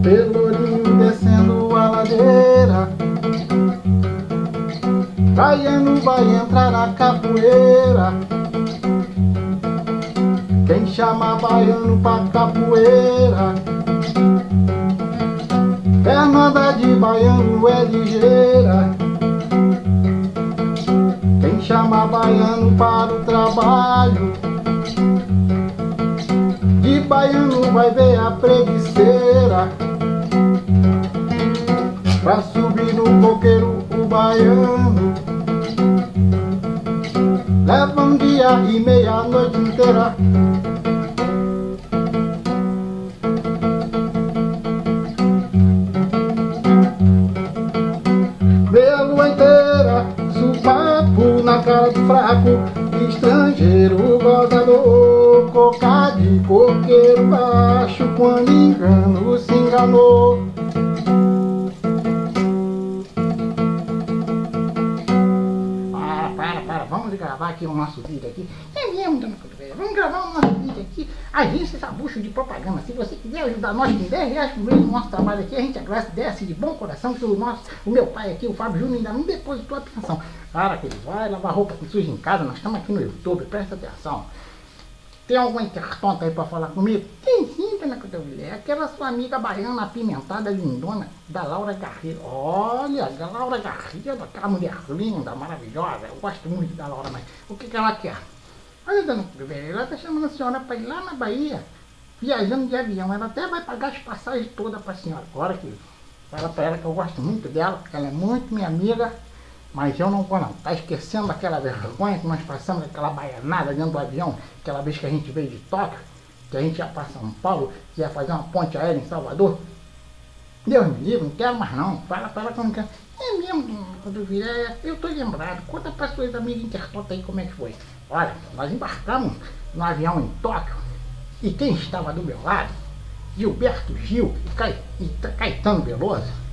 Pelourinho descendo a ladeira, baiano vai entrar na capoeira. Quem chama baiano pra capoeira, pernada de baiano é ligeira. Quem chama baiano para o trabalho, de baiano vai ver a preguiceira. Pra subir no coqueiro o baiano leva um dia e meia a noite inteira. Meia lua inteira, supapo na cara do fraco, estrangeiro gozador, coca de coqueiro baixo, quando engano se enganou. Vamos gravar aqui o nosso vídeo aqui. É mesmo, dona Cotovela? Vamos gravar o nosso vídeo aqui. Agência Sabucho de Propaganda. Se você quiser ajudar nós com 10 reais por mês no nosso trabalho aqui, a gente agradece de bom coração, que o meu pai aqui, o Fábio Júnior, ainda não depositou a pensão. Cara, que ele vai lavar roupa que suja em casa. Nós estamos aqui no YouTube, presta atenção. Tem alguma intertonta aí pra falar comigo? Tem sim, dona Cotovela. É aquela sua amiga baiana apimentada, lindona, da Laura Garrido. Olha, da Laura Garrido, aquela mulher linda, maravilhosa. Eu gosto muito da Laura, mas o que ela quer? Olha, dona Cotovela, ela tá chamando a senhora pra ir lá na Bahia, viajando de avião. Ela até vai pagar as passagens todas pra senhora. Agora que fala pra ela que eu gosto muito dela, porque ela é muito minha amiga. Mas eu não vou não, tá esquecendo daquela vergonha que nós passamos, daquela baianada dentro do avião, aquela vez que a gente veio de Tóquio, que a gente ia para São Paulo, que ia fazer uma ponte aérea em Salvador. Deus me livre, não quero mais não, fala pra ela que eu não quero. É mesmo, quando eu vier, eu tô lembrado, conta pra suas amigas intertontas aí como é que foi. Olha, nós embarcamos no avião em Tóquio, e quem estava do meu lado, Gilberto Gil e Caetano Veloso.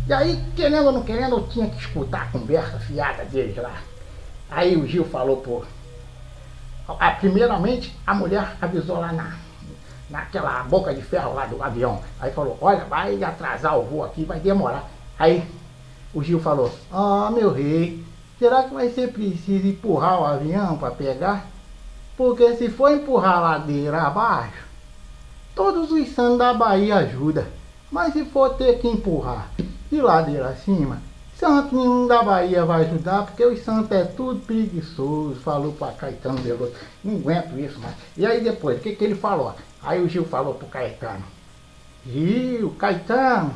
E aí, querendo ou não querendo, eu tinha que escutar a conversa fiada deles lá. Aí o Gil falou, pô. Primeiramente, a mulher avisou lá naquela boca de ferro lá do avião. Aí falou, olha, vai atrasar o voo aqui, vai demorar. Aí o Gil falou, meu rei, será que vai ser preciso empurrar o avião para pegar? Porque se for empurrar a ladeira abaixo, todos os santos da Bahia ajudam. Mas se for ter que empurrar de ladeira acima, santo nenhum da Bahia vai ajudar, porque os santos é tudo preguiçoso, falou para Caetano Veloso. Não aguento isso mais. E aí depois, o que ele falou? Aí o Gil falou pro Caetano, Gil, Caetano,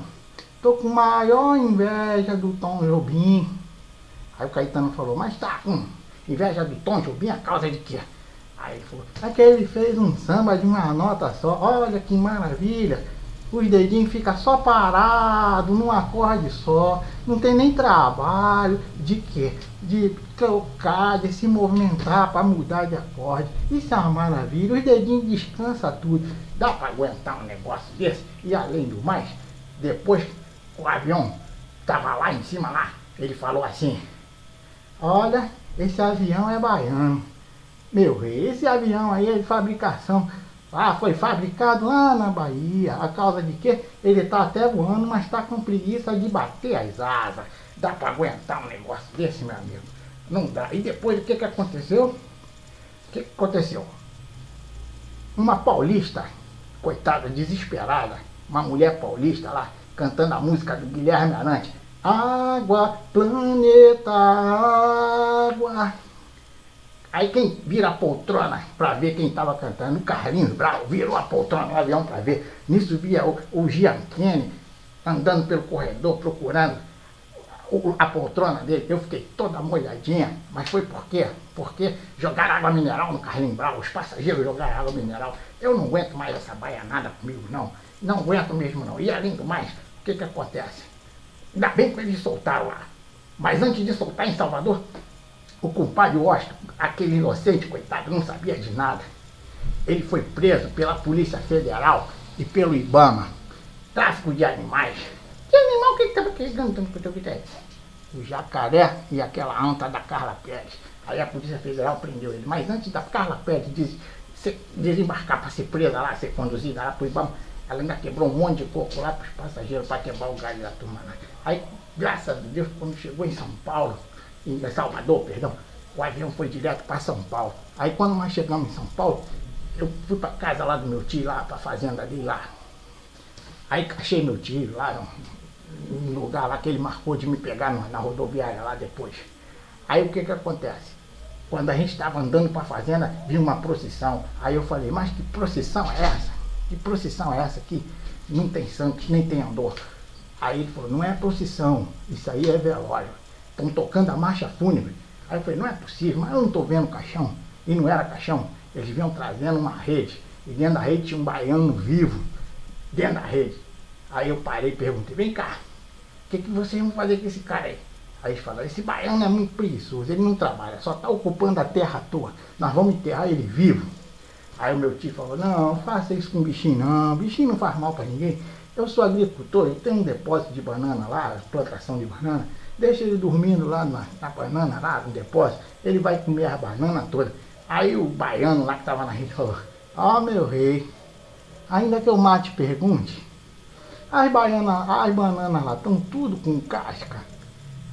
tô com maior inveja do Tom Jobim. Aí o Caetano falou, mas tá com inveja do Tom Jobim a causa de quê? Aí ele falou, é que ele fez um samba de uma nota só, olha que maravilha. Os dedinhos ficam só parados, num acorde só, não tem nem trabalho de quê? De trocar, de se movimentar para mudar de acorde. Isso é uma maravilha, os dedinhos descansam tudo. Dá para aguentar um negócio desse? E além do mais, depois o avião estava lá em cima, lá, ele falou assim, olha, esse avião é baiano. Meu rei, esse avião aí é de fabricação. Foi fabricado lá na Bahia. A causa de quê? Ele está até voando, mas está com preguiça de bater as asas. Dá para aguentar um negócio desse, meu amigo? Não dá. E depois, o que aconteceu? O que aconteceu? Uma paulista, coitada, desesperada, uma mulher paulista lá, cantando a música do Guilherme Arantes. Água, planeta, água. Aí quem vira a poltrona para ver quem estava cantando, o Carlinhos Brau virou a poltrona no avião para ver. Nisso via o Gianchini andando pelo corredor procurando a poltrona dele. Eu fiquei toda molhadinha, mas foi por quê? Porque jogaram água mineral no Carlinhos Brau, os passageiros jogaram água mineral. Eu não aguento mais essa baianada comigo, não. Não aguento mesmo, não. E além do mais, o que acontece? Ainda bem que eles soltaram lá. Mas antes de soltar em Salvador, o compadre Washington, aquele inocente, coitado, não sabia de nada. Ele foi preso pela Polícia Federal e pelo IBAMA. Tráfico de animais. Que animal que ele estava pegando que eu vi? O jacaré e aquela anta da Carla Pérez. Aí a Polícia Federal prendeu ele. Mas antes da Carla Pérez desembarcar para ser presa lá, ser conduzida lá para o IBAMA, Ela ainda quebrou um monte de coco lá para os passageiros, para quebrar o galho da turma. Aí, graças a Deus, quando chegou em São Paulo, em Salvador, perdão, o avião foi direto para São Paulo. Aí quando nós chegamos em São Paulo, eu fui para casa lá do meu tio, lá para a fazenda dele lá. Aí achei meu tio lá no lugar lá que ele marcou de me pegar na rodoviária lá depois. Aí o que acontece? Quando a gente estava andando para a fazenda, vi uma procissão. Aí eu falei, mas que procissão é essa? Que procissão é essa que não tem santo, nem tem andor? Aí ele falou, não é procissão, isso aí é velório. Estão tocando a marcha fúnebre. Aí eu falei, não é possível, mas eu não estou vendo caixão. E não era caixão, eles vinham trazendo uma rede. E dentro da rede tinha um baiano vivo, dentro da rede. Aí eu parei e perguntei, vem cá, o que vocês vão fazer com esse cara aí? Aí eles falaram, esse baiano é muito preguiçoso, ele não trabalha, só está ocupando a terra à toa. Nós vamos enterrar ele vivo. Aí o meu tio falou, não faça isso com bichinho não, bichinho não faz mal para ninguém. Eu sou agricultor, eu tenho um depósito de banana lá, plantação de banana. Deixa ele dormindo lá na banana, lá no depósito, ele vai comer a banana toda. Aí o baiano lá que estava na rede falou, ó meu rei, ainda que eu mate pergunte, as bananas lá estão tudo com casca.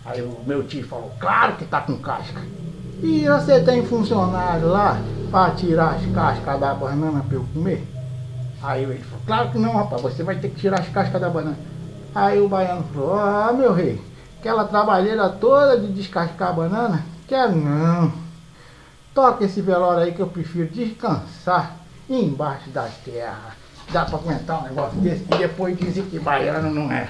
Aí o meu tio falou, claro que tá com casca. E você tem funcionário lá para tirar as cascas da banana para eu comer? Aí ele falou, claro que não, rapaz, você vai ter que tirar as cascas da banana. Aí o baiano falou, ó meu rei, aquela trabalheira toda de descascar a banana, quero não. Toca esse velório aí que eu prefiro descansar embaixo da terra. Dá para aguentar um negócio desse e depois dizem que baiano não é.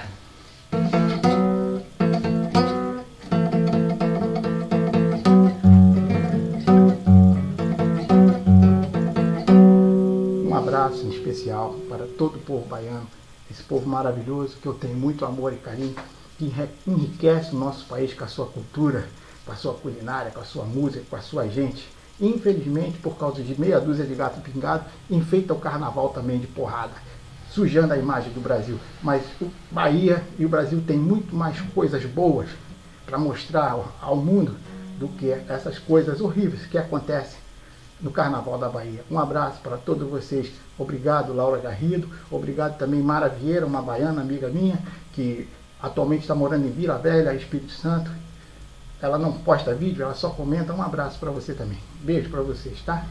Um abraço em especial para todo o povo baiano, esse povo maravilhoso que eu tenho muito amor e carinho, que enriquece o nosso país com a sua cultura, com a sua culinária, com a sua música, com a sua gente. Infelizmente, por causa de meia dúzia de gato pingado, enfeita o carnaval também de porrada, sujando a imagem do Brasil. Mas o Bahia e o Brasil têm muito mais coisas boas para mostrar ao mundo do que essas coisas horríveis que acontecem no Carnaval da Bahia. Um abraço para todos vocês. Obrigado, Laura Garrido. Obrigado também, Mara Vieira, uma baiana, amiga minha, que atualmente está morando em Vila Velha, Espírito Santo. Ela não posta vídeo, ela só comenta. Um abraço para você também. Beijo para vocês, tá?